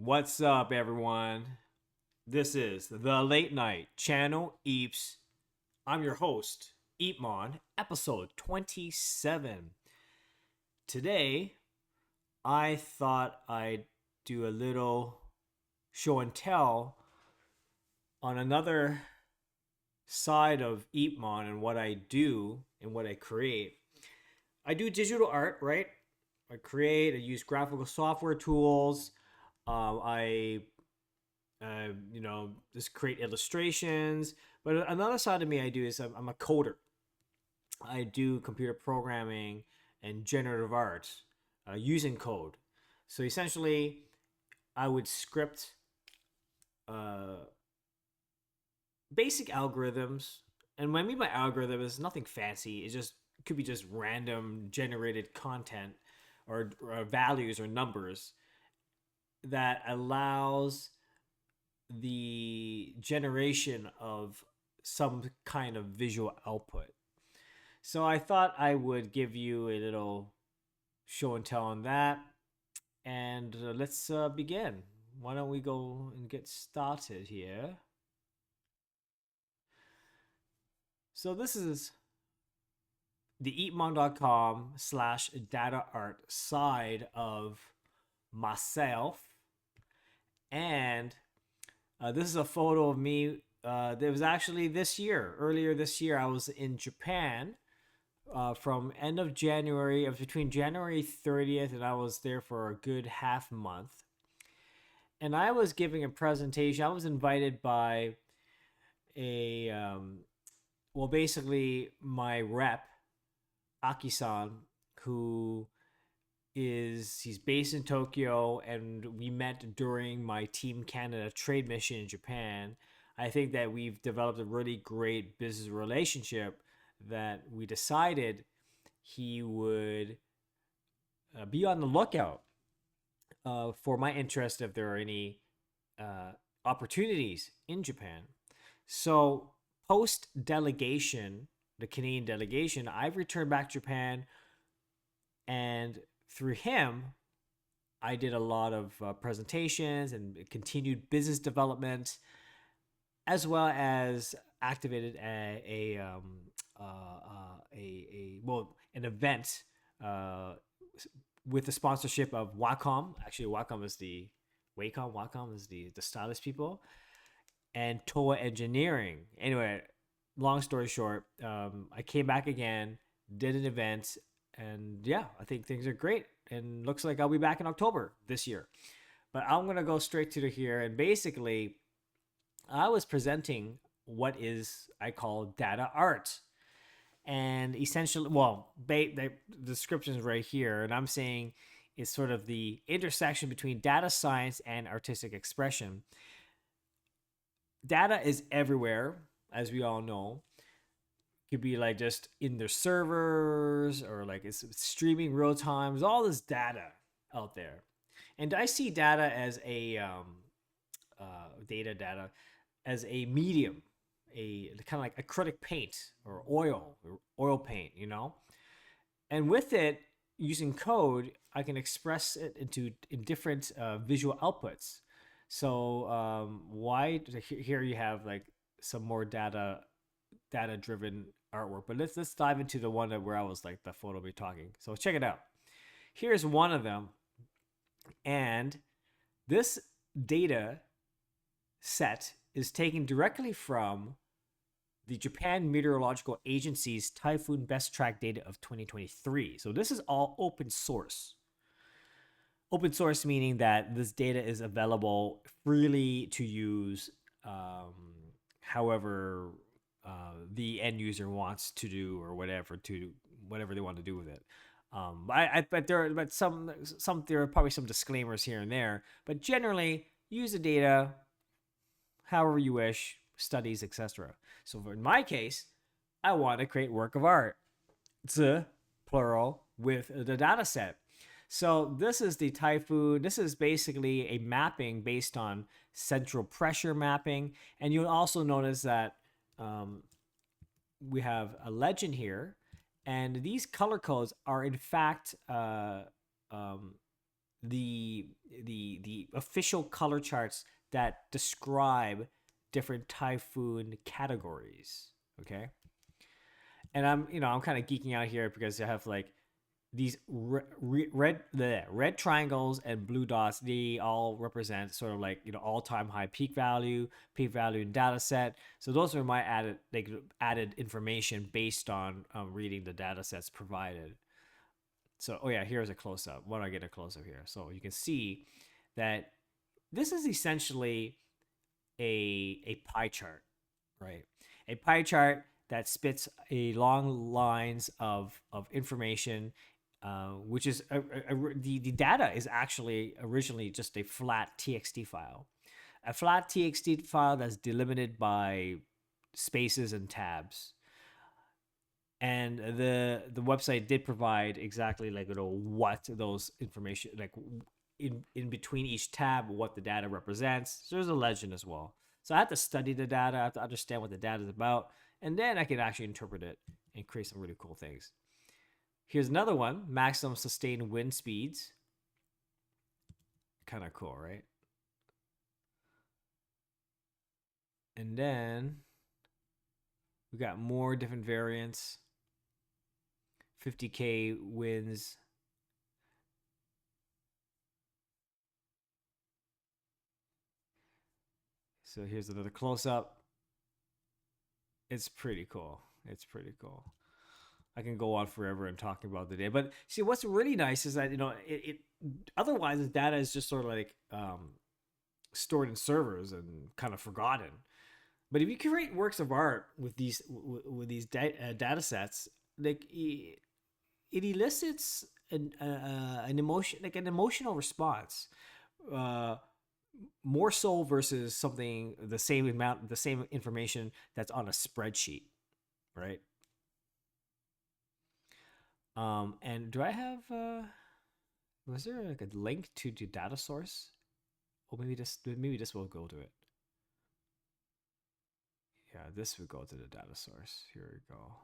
What's up, everyone? This is the Late Night Channel Eeps. I'm your host, EEPMON, episode 27. Today, I thought I'd do a little show and tell on another side of EEPMON and what I do and what I create. I do digital art, right? I use graphical software tools. I just create illustrations. But another side of me I do is I'm a coder. I do computer programming and generative art using code. So essentially, I would script uh, basic algorithms. And when I mean by algorithm, it's nothing fancy. It could be just random generated content or values or numbers that allows the generation of some kind of visual output. So I thought I would give you a little show and tell on that. And let's begin. Why don't we go and get started here? So this is the eatmon.com/data art side of myself. And this is a photo of me. It was actually earlier this year, I was in Japan from end of January, of between January 30th, and I was there for a good half month. And I was giving a presentation. I was invited by basically my rep, Aki-san, who he's based in Tokyo, and we met during my Team Canada trade mission in Japan. I think that we've developed a really great business relationship that we decided he would be on the lookout for my interest if there are any opportunities in Japan. So post delegation, the Canadian delegation, I've returned back to Japan, and through him, I did a lot of presentations and continued business development, as well as activated an event with the sponsorship of Wacom. Actually, Wacom is the stylist people, and Toa Engineering. Anyway, long story short, I came back again, did an event, and yeah, I think things are great. And looks like I'll be back in October this year. But I'm gonna go straight to here, and basically, I was presenting what I call data art, and essentially, well, the description is right here, and I'm saying it's sort of the intersection between data science and artistic expression. Data is everywhere, as we all know. It could be like just in their servers, or like it's streaming real time. There's all this data out there, and I see data as data as a medium, a kind of like acrylic paint or oil paint, And with it, using code, I can express it in different visual outputs. So why here you have like some more data driven artwork, but let's dive into the one where I was like the photo be talking. So check it out. Here's one of them, and this data set is taken directly from the Japan Meteorological Agency's Typhoon Best Track data of 2023. So this is all open source. Open source meaning that this data is available freely to use, however the end user wants to do, or whatever they want to do with it. But there are probably some disclaimers here and there, but generally use the data however you wish, studies, etc. So in my case, I want to create work of art. It's plural with the data set. So this is the typhoon. This is basically a mapping based on central pressure mapping. And you'll also notice that we have a legend here. And these color codes are in fact the the official color charts that describe different typhoon categories. Okay, and I'm kind of geeking out here because I have like these red triangles and blue dots. They all represent sort of like all time high peak value in data set. So those are my added information based on reading the data sets provided. So oh yeah, here's a close up. Why don't I get a close up here? So you can see that this is essentially a pie chart, right? A pie chart that spits a long lines of information, which is the data is actually originally just a flat TXT file, a flat TXT file that's delimited by spaces and tabs. And the website did provide exactly like what those information like in between each tab what the data represents. So there's a legend as well. So I have to study the data, I have to understand what the data is about, and then I can actually interpret it and create some really cool things. Here's another one: maximum sustained wind speeds. Kind of cool, right? And then we got more different variants. 50K winds. So here's another close up. It's pretty cool. It's pretty cool. I can go on forever and talking about the day. But see, what's really nice is that it otherwise the data is just sort of like stored in servers and kind of forgotten. But if you create works of art with these data sets, like it elicits an emotion, like an emotional response, uh, more so versus something the same information that's on a spreadsheet, right? And do I have was there like a link to the data source? Or maybe this will go to it. Yeah, this would go to the data source. Here we go.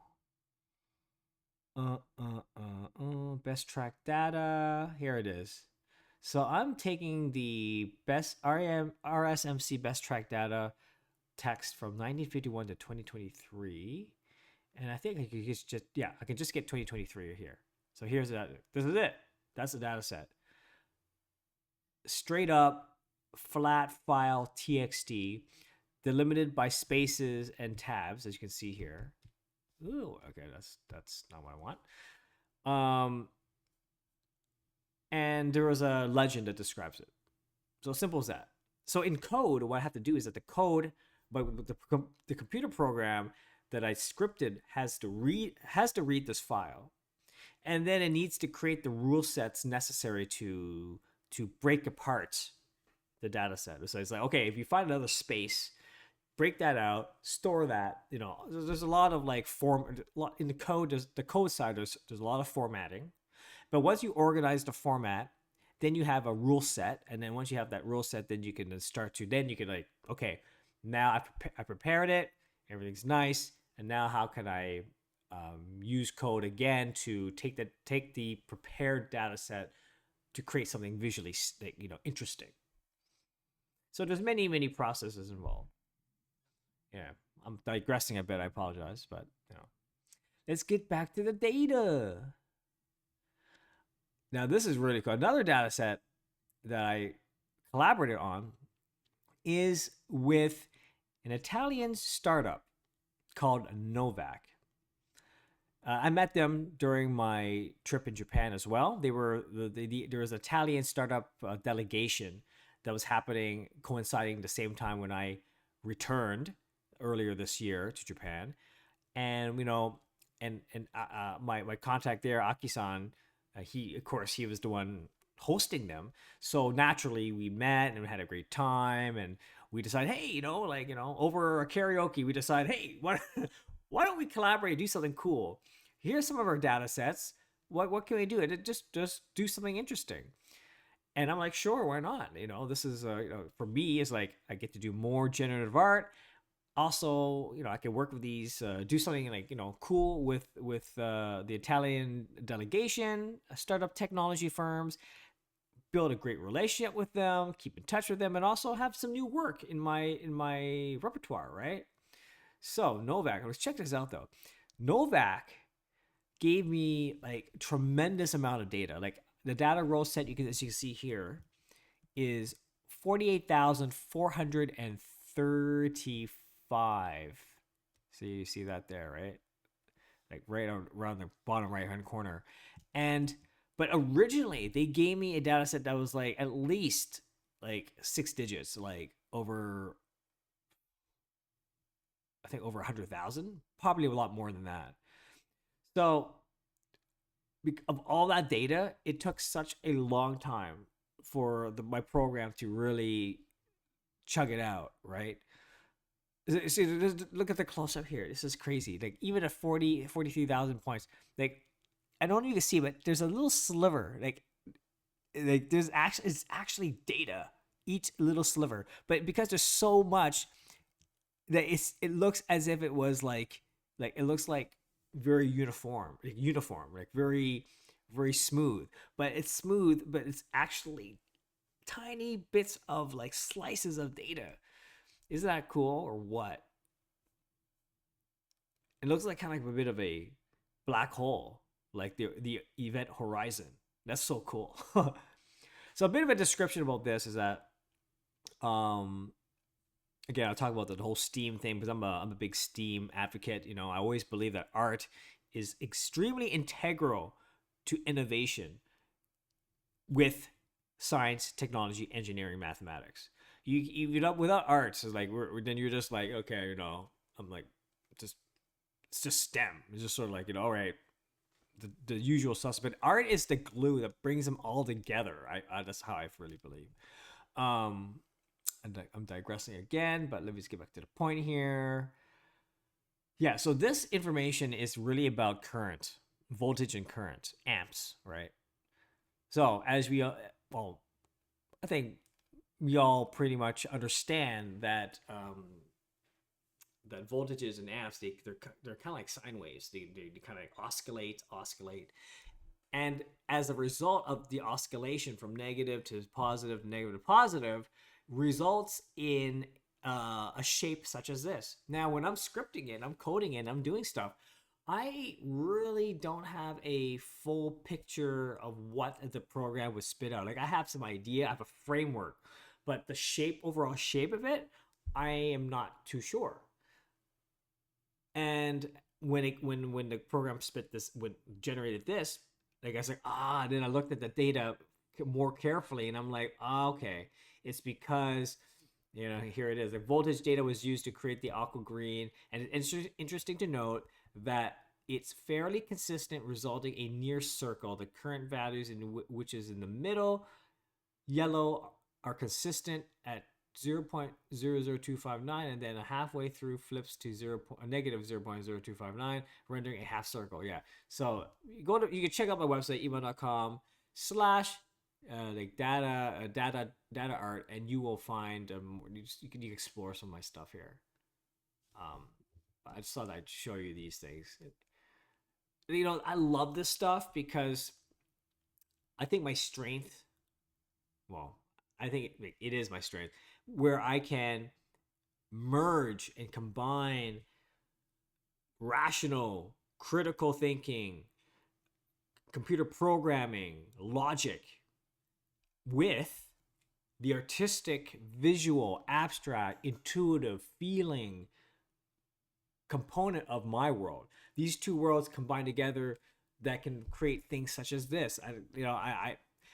Best track data. Here it is. So I'm taking the best RSMC best track data text from 1951 to 2023, and I think I could I can just get 2023 here. So here's that. This is it. That's the data set. Straight up flat file TXT, delimited by spaces and tabs, as you can see here. Ooh, okay, that's not what I want. And there was a legend that describes it. So simple as that. So in code, what I have to do is that the code, but the computer program that I scripted has to read this file, and then it needs to create the rule sets necessary to break apart the data set. So it's like, okay, if you find another space, break that out, store that. There's a lot of like form in the code. The code side, there's a lot of formatting. But once you organize the format, then you have a rule set, and then once you have that rule set, then you can like, okay, now I prepared it, everything's nice, and now how can I use code again to take the prepared data set to create something visually interesting. So there's many processes involved. Yeah, I'm digressing a bit. I apologize, but let's get back to the data. Now this is really cool. Another data set that I collaborated on is with an Italian startup called Novak. I met them during my trip in Japan as well. There was an Italian startup delegation that was happening coinciding the same time when I returned earlier this year to Japan, and my contact there, Aki-san, he was the one hosting them. So naturally, we met and we had a great time, and we decided, hey, over a karaoke, we decided, hey, why don't we collaborate, do something cool? Here's some of our data sets. What can we do? And just do something interesting. And I'm like, sure, why not? This is for me, is like I get to do more generative art. Also, I can work with these, do something like cool with the Italian delegation, startup technology firms, build a great relationship with them, keep in touch with them, and also have some new work in my repertoire, right? So Novak, let's check this out though. Novak gave me like tremendous amount of data. Like the data row set as you can see here is 48,435. So you see that there, right? Like right around the bottom right hand corner. And but originally they gave me a data set that was like at least like 6 digits, like over I think over 100,000, probably a lot more than that. So of all that data, it took such a long time for my program to really chug it out, right? See, look at the close up here. This is crazy. Like even at 43,000 points, like I don't even see, but there's a little sliver. Like there's actually it's actually data each little sliver, but because there's so much that it looks as if it was like it looks like very uniform, like very smooth. But it's smooth, but it's actually tiny bits of like slices of data. Isn't that cool or what? It looks like kind of like a bit of a black hole, like the event horizon. That's so cool. So a bit of a description about this is that, um, again, I'll talk about the whole STEAM thing because I'm a big STEAM advocate. You know, I always believe that art is extremely integral to innovation with science, technology, engineering, mathematics. You know, without arts, it's like then you're just like, okay, you know, I'm like just it's just STEM. It's just sort of like, you know, all right, the usual suspect. Art is the glue that brings them all together. That's how I really believe. Um, I'm digressing again, but let me just get back to the point here. Yeah, so this information is really about current, voltage and current, amps, right? So as well, I think we all pretty much understand that that voltages and amps they're kind of like sine waves. They kind of oscillate, and as a result of the oscillation from negative to positive, negative to positive, results in a shape such as this. Now, when I'm scripting it, I'm coding it, I'm doing stuff, I really don't have a full picture of what the program would spit out. Like I have some idea, I have a framework, but the overall shape of it, I am not too sure. And when the program spit this, when generated this, like I was like, then I looked at the data more carefully, and I'm like, okay, it's because, you know, here it is. The voltage data was used to create the aqua green, and it's interesting to note that it's fairly consistent, resulting a near circle. The current values which is in the middle, yellow, are consistent at 0.00259, and then halfway through flips to negative 0.0259, rendering a half circle. Yeah. So you can check out my website, epmon.com slash like data art, and you will find you can explore some of my stuff here. I just thought I'd show you these things. You know, I love this stuff because I think my strength, well, I think it is my strength, where I can merge and combine rational, critical thinking, computer programming, logic with the artistic, visual, abstract, intuitive, feeling component of my world. These two worlds combine together that can create things such as this.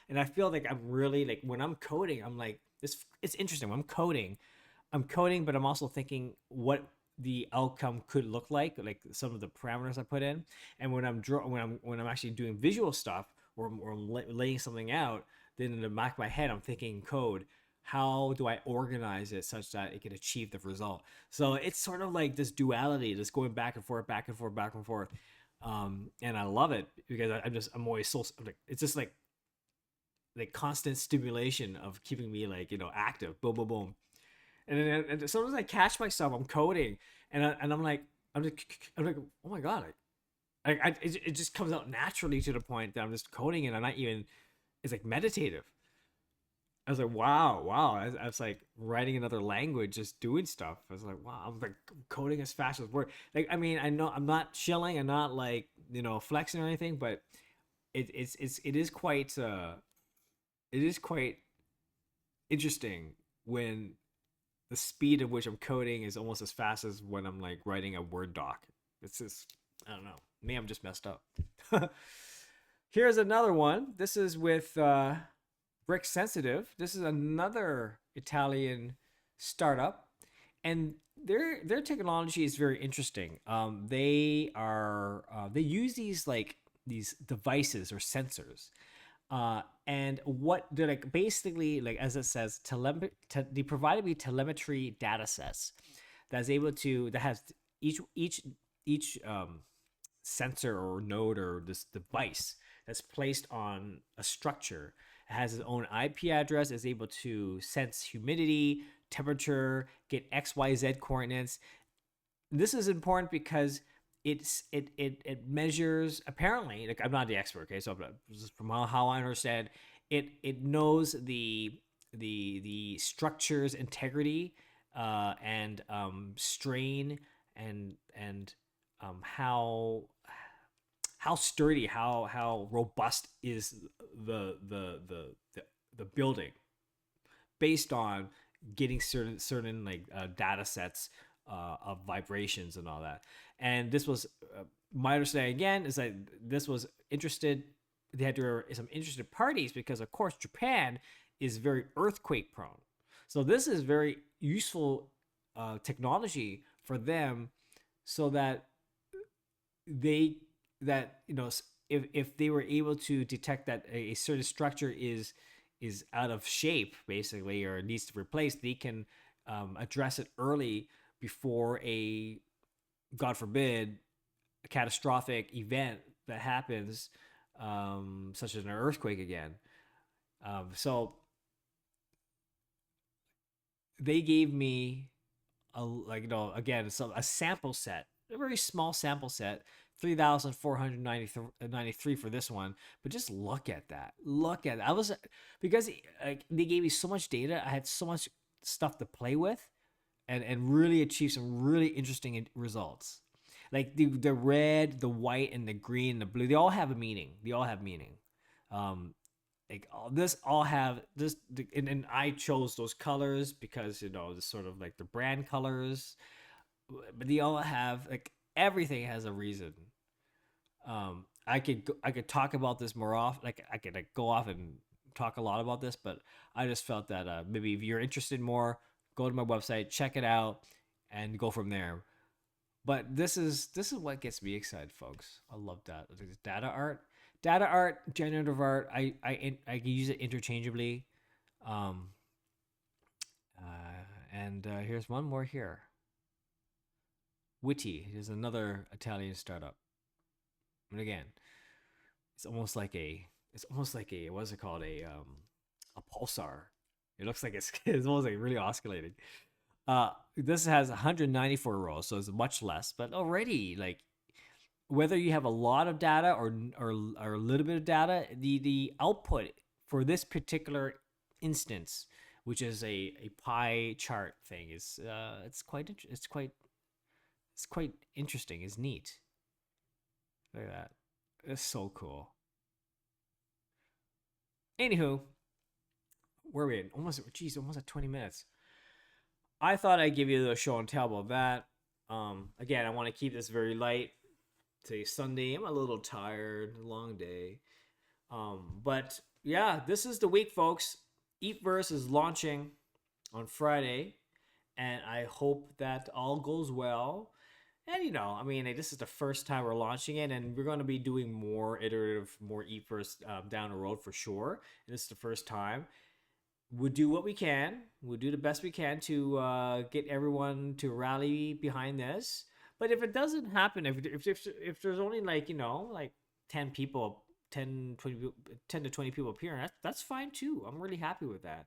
And I feel like I'm really like when I'm coding, I'm like this. It's interesting. When I'm coding, but I'm also thinking what the outcome could look like some of the parameters I put in. And when I'm actually doing visual stuff or I'm laying something out, then in the back of my head, I'm thinking code. How do I organize it such that it can achieve the result? So it's sort of like this duality, just going back and forth, back and forth, back and forth. And I love it because I'm always so like, it's just like constant stimulation of keeping me like, you know, active. Boom, boom, boom. And sometimes I catch myself, I'm coding, and I'm like, I'm like, oh my god, it just comes out naturally to the point that I'm just coding, and I'm not even. It's like meditative. I was like, wow, wow. I was like writing another language, just doing stuff. I was like, wow, I'm like coding as fast as word. Like, I mean, I know I'm not chilling, I'm not like, flexing or anything, but it is quite it is quite interesting when the speed of which I'm coding is almost as fast as when I'm like writing a Word doc. It's just, I don't know. Maybe I'm just messed up. Here's another one. This is with Brick Sensitive. This is another Italian startup, and their technology is very interesting. They use these like these devices or sensors, and what they're like basically like as it says, they provided me telemetry data sets that's able to that has each sensor or node or this device that's placed on a structure. It has its own IP address, is able to sense humidity, temperature, get XYZ coordinates. This is important because it measures, apparently, like I'm not the expert, okay, so from how I understand, it knows the structure's integrity, and strain, and how sturdy, how robust is the building, based on getting certain like data sets of vibrations and all that. And this was my understanding again is that this was interested. They had some interested parties because of course Japan is very earthquake prone. So this is very useful technology for them, so that they that if they were able to detect that a certain structure is out of shape basically or needs to be replaced, they can address it early before a, god forbid, a catastrophic event that happens, such as an earthquake again. So they gave me a, like, again, so a sample set, a very small sample set, 3,493 for this one. But just look at that. Look at that. I was, because like they gave me so much data, I had so much stuff to play with, and really achieve some really interesting results. Like the red, the white, and the green, the blue, they all have a meaning. They all have meaning. Um, like all have this, and I chose those colors because this sort of like the brand colors, but they all have, like, everything has a reason. I could talk about this more off, like I could like go off and talk a lot about this, but I just felt that maybe if you're interested more, go to my website, check it out, and go from there. But this is what gets me excited, folks. I love that. Data art, generative art. I can use it interchangeably. Um, and here's one more here. Witty is another Italian startup. And again, it's almost like a what's it called, a pulsar. It looks like it's it's almost like really oscillating. This has 194 rows, so it's much less, but already, like, whether you have a lot of data or a little bit of data, the output for this particular instance, which is a pie chart thing, is it's quite interesting. It's neat. Look at that. It's so cool. Anywho, where are we at? Almost at 20 minutes. I thought I'd give you a show and tell about that. Again, I want to keep this very light. Today's Sunday. I'm a little tired. Long day. But yeah, this is the week, folks. Eatverse is launching on Friday, and I hope that all goes well. And I mean, this is the first time we're launching it, and we're going to be doing more iterative, more Eatverse down the road for sure. And this is the first time. We'll do what we can. We'll do the best we can to get everyone to rally behind this. But if it doesn't happen, if there's only like 10 people, 10 to 20 people appearing, that's fine too. I'm really happy with that.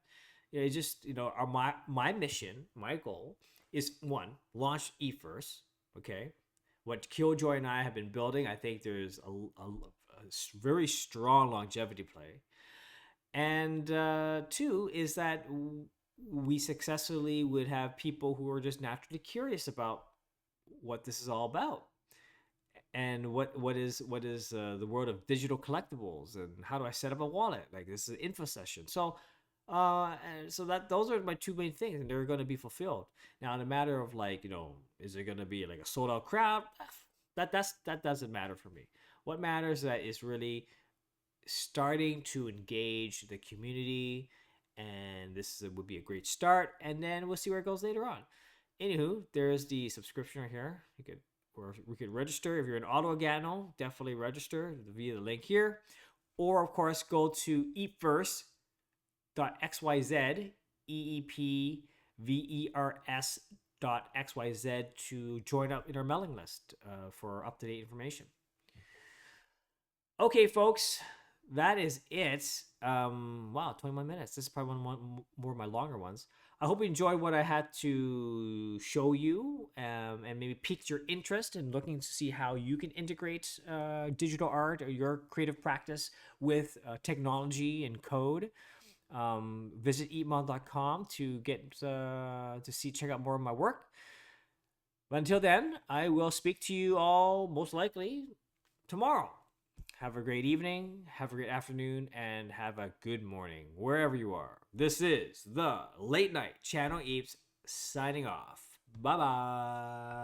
It's just my mission, my goal is, one, launch eFirst. Okay, what Killjoy and I have been building, I think there's a very strong longevity play. And two is that we successfully would have people who are just naturally curious about what this is all about, and what is the world of digital collectibles, and how do I set up a wallet. Like, this is an info session. And so that those are my two main things, and they're going to be fulfilled. Now, in a matter of, like, is it going to be like a sold out crowd? That doesn't matter for me. What matters that is really starting to engage the community, and would be a great start. And then we'll see where it goes later on. Anywho, there's the subscription right here. We could register. If you're an AutoGano, definitely register via the link here, or of course go to eepverse.xyz, EEPVERS.xyz, to join up in our mailing list for up-to-date information. Okay, folks, that is it. Wow, 21 minutes. This is probably one more of my longer ones. I hope you enjoyed what I had to show you, and maybe piqued your interest in looking to see how you can integrate digital art or your creative practice with technology and code. Visit EEPMON.com to check out more of my work. But until then, I will speak to you all most likely tomorrow. Have a great evening, have a great afternoon, and have a good morning, wherever you are. This is the Late Night Channel Eeps, signing off. Bye-bye.